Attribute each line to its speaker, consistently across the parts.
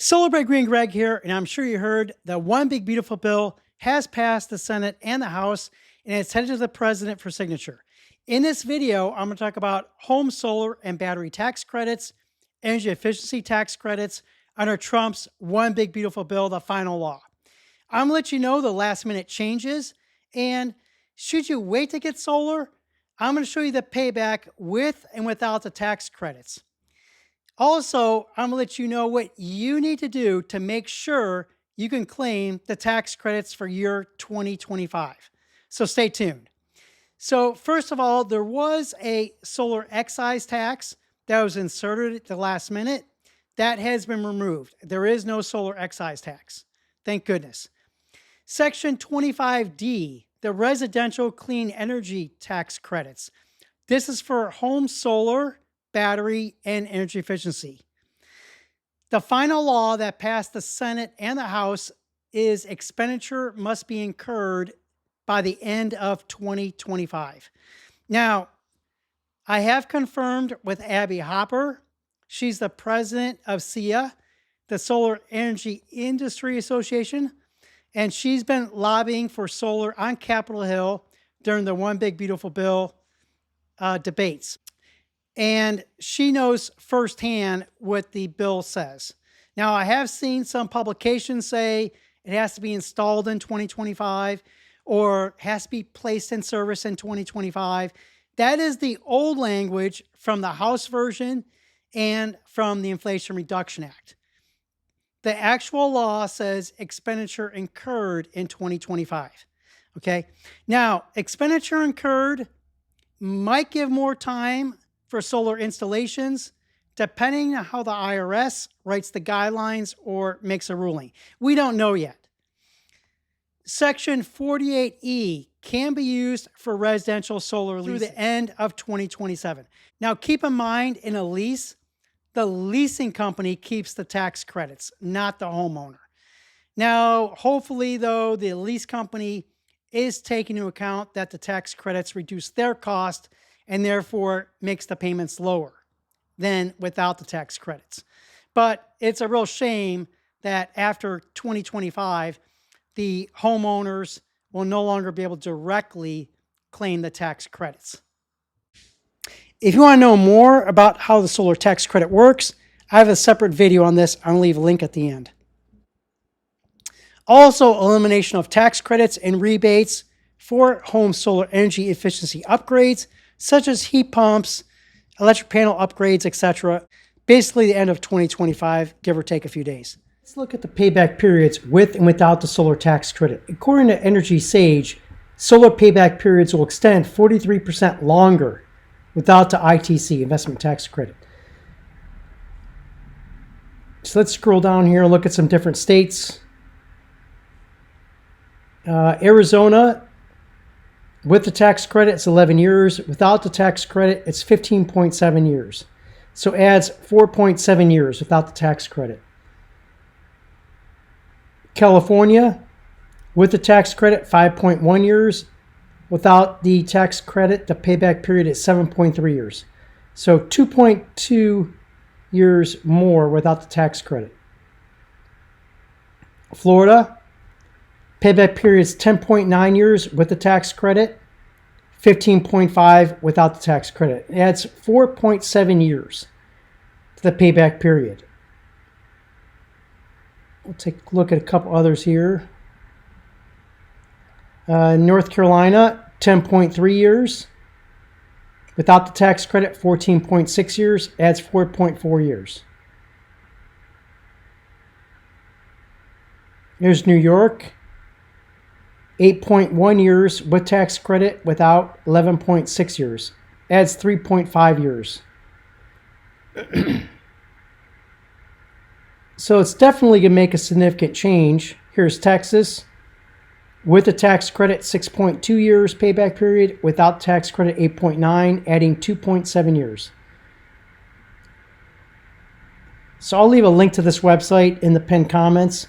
Speaker 1: Solar by Green Greg here, and I'm sure you heard that one big beautiful bill has passed the Senate and the House, and it's headed to the President for signature. In this video, I'm going to talk about home solar and battery tax credits, energy efficiency tax credits under Trump's one big beautiful bill, the final law. I'm going to let you know the last minute changes, and should you wait to get solar, I'm going to show you the payback with and without the tax credits. Also, I'm going to let you know what you need to do to make sure you can claim the tax credits for year 2025. So stay tuned. So first of all, there was a solar excise tax that was inserted at the last minute. That has been removed. There is no solar excise tax. Thank goodness. Section 25D, the residential clean energy tax credits. This is for home solar, battery, and energy efficiency. The final law that passed the Senate and the House is expenditure must be incurred by the end of 2025. Now, I have confirmed with Abby Hopper. She's the president of SEIA, the Solar Energy Industry Association, and she's been lobbying for solar on Capitol Hill during the One Big Beautiful Bill debates. And she knows firsthand what the bill says. Now, I have seen some publications say it has to be installed in 2025 or has to be placed in service in 2025. That is the old language from the House version and from the Inflation Reduction Act. The actual law says expenditure incurred in 2025. Okay. Now, expenditure incurred might give more time for solar installations, depending on how the IRS writes the guidelines or makes a ruling. We don't know yet. Section 48E can be used for residential solar leases through the end of 2027. Now, keep in mind, in a lease, the leasing company keeps the tax credits, not the homeowner. Now, hopefully, though, the lease company is taking into account that the tax credits reduce their cost and therefore makes the payments lower than without the tax credits. But it's a real shame that after 2025, the homeowners will no longer be able to directly claim the tax credits. If you want to know more about how the solar tax credit works, I have a separate video on this. I'll leave a link at the end. Also, elimination of tax credits and rebates for home solar energy efficiency upgrades, such as heat pumps, electric panel upgrades, etc. Basically the end of 2025, give or take a few days. Let's look at the payback periods with and without the solar tax credit. According to Energy Sage, solar payback periods will extend 43% longer without the ITC, investment tax credit. So let's scroll down here and look at some different states. Arizona, with the tax credit, it's 11 years. Without the tax credit, it's 15.7 years. So adds 4.7 years without the tax credit. California, with the tax credit, 5.1 years. Without the tax credit, the payback period is 7.3 years. So 2.2 years more without the tax credit. Florida, payback period is 10.9 years with the tax credit, 15.5 without the tax credit. It adds 4.7 years to the payback period. We'll take a look at a couple others here. North Carolina, 10.3 years. Without the tax credit, 14.6 years, adds 4.4 years. Here's New York, 8.1 years with tax credit, without 11.6 years, adds 3.5 years. So it's definitely going to make a significant change. Here's Texas. With the tax credit, 6.2 years payback period. Without tax credit, 8.9, adding 2.7 years. So I'll leave a link to this website in the pinned comments.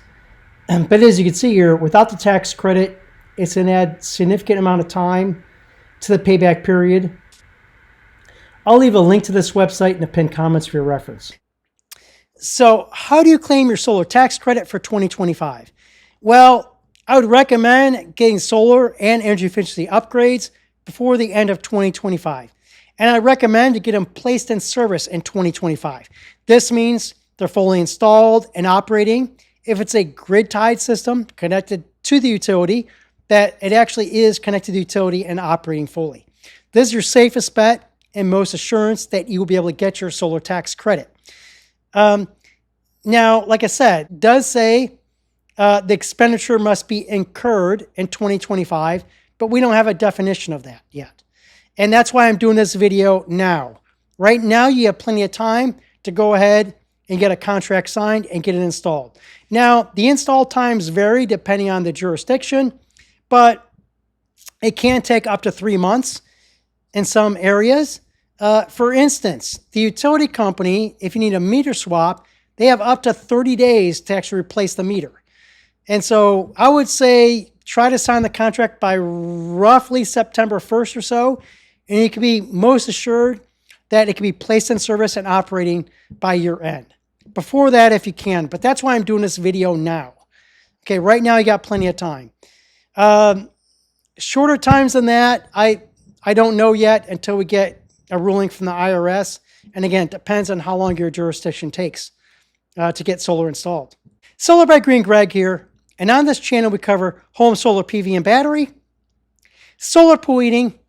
Speaker 1: But as you can see here, without the tax credit, it's going to add significant amount of time to the payback period. I'll leave a link to this website in the pinned comments for your reference. So how do you claim your solar tax credit for 2025? Well, I would recommend getting solar and energy efficiency upgrades before the end of 2025. And I recommend to get them placed in service in 2025. This means they're fully installed and operating. If it's a grid-tied system connected to the utility, that it actually is connected to the utility and operating fully. This is your safest bet and most assurance that you will be able to get your solar tax credit. Now, like I said, it does say the expenditure must be incurred in 2025, but we don't have a definition of that yet. And that's why I'm doing this video now. Right now, you have plenty of time to go ahead and get a contract signed and get it installed. Now, the install times vary depending on the jurisdiction, but it can take up to 3 months in some areas. For instance, the utility company, if you need a meter swap, they have up to 30 days to actually replace the meter. And so I would say try to sign the contract by roughly September 1st or so, and you can be most assured that it can be placed in service and operating by year end. Before that, if you can, but that's why I'm doing this video now. Okay, right now you got plenty of time. Shorter times than that, I don't know yet until we get a ruling from the IRS. And again, it depends on how long your jurisdiction takes to get solar installed. Solar by Green Greg here. And on this channel, we cover home solar PV and battery, solar pool heating,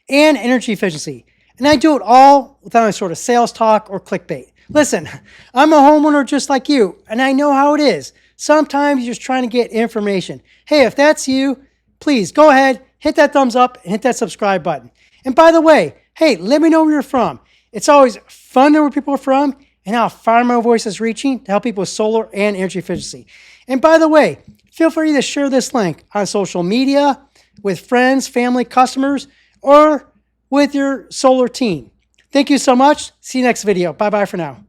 Speaker 1: and energy efficiency. And I do it all without any sort of sales talk or clickbait. Listen, I'm a homeowner just like you, and I know how it is. Sometimes you're just trying to get information. Hey, if that's you, please go ahead, hit that thumbs up, and hit that subscribe button. And by the way, hey, let me know where you're from. It's always fun to know where people are from and how far my voice is reaching to help people with solar and energy efficiency. And by the way, feel free to share this link on social media with friends, family, customers, or with your solar team. Thank you so much. See you next video. Bye-bye for now.